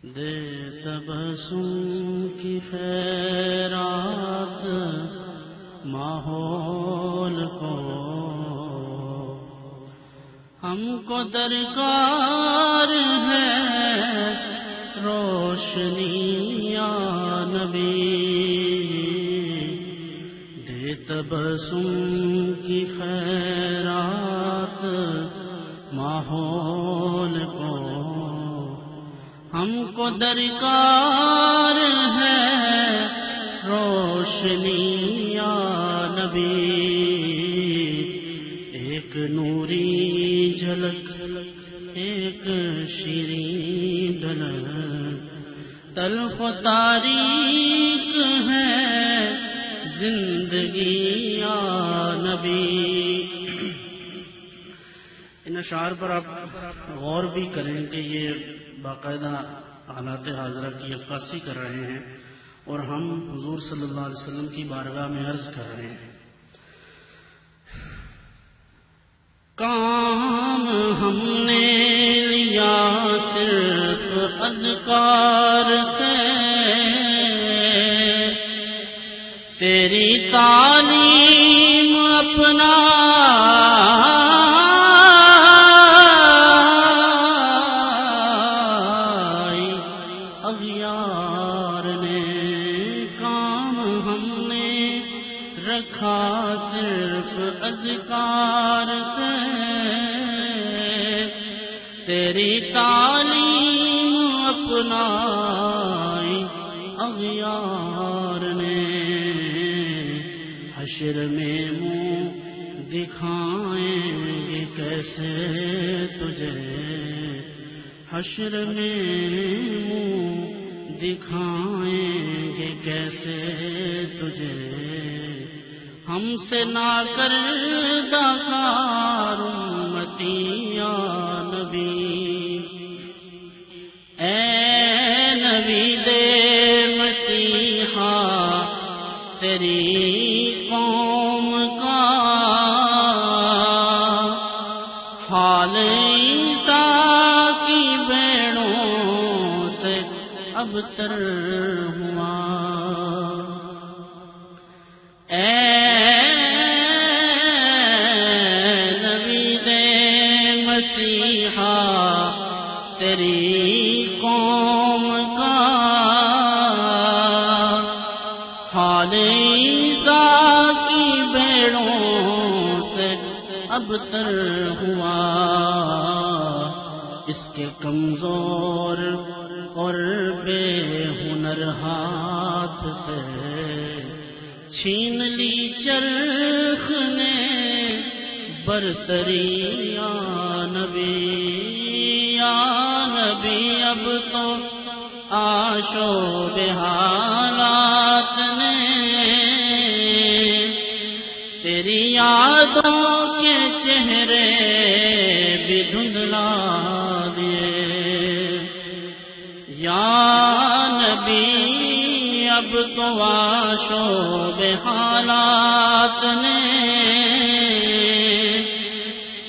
دے تبسم کی خیرات ماحول کو، ہم کو درکار ہے روشنی یا نبی، دے تبسم کی خیرات ماحول کو، ہم کو درکار ہے روشنی یا نبی، ایک نوری جھلک ایک شیریں ڈھلک، تلخ و تاریک ہے زندگی یا نبی۔ ان اشعار پر آپ غور بھی کریں کہ یہ باقاعدہ حالات حاضرہ کی عکاسی کر رہے ہیں اور ہم حضور صلی اللہ علیہ وسلم کی بارگاہ میں عرض کر رہے ہیں۔ کام ہم نے لیا صرف اذکار سے، تیری تعلیم اپنا اغیار نے، کام ہم نے رکھا صرف اذکار سے، تیری تعلیم اپنائی اغیار نے، حشر میں منہ دکھائیں گے کیسے تجھے، حشر میں منہ دکھائیں گے کیسے تجھے، ہم سے ناکردہ کار امتی یا نبی، اے نبی دے مسیحا تیری قوم کا حال عیسیٰ کی بیڑوں سے ابتر ہوا، اے نبی دے مسیحا تیری قوم کا حال عیسیٰ کی بیڑوں سے ابتر ہوا، اس کے کمزور اور بے ہنر ہاتھ سے چھین لی چرخ نے برتری یا نبی، یا نبی اب تو آشوب حالات نے تیری یادوں کے چہرے بھی دھندلا دیے، یا نبی اب تو آشوب حالات نے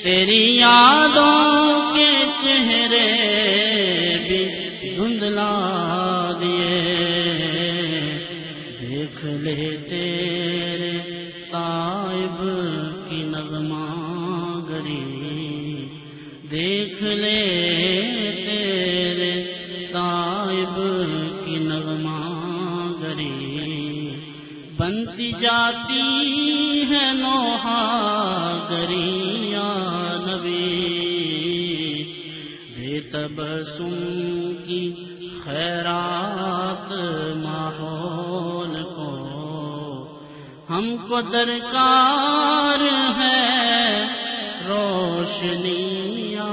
تیری یادوں کے چہرے بھی دھندلا دیے، دیکھ لے تیرے تائب کی نغمہ گری، دیکھ لے تیرے تائب کی نغمہ گری، بنتی جاتی ہے نوحہ گری یا نبی، دے تبسم کی خیرات ماحول کو، ہم کو درکار ہے روشنی یا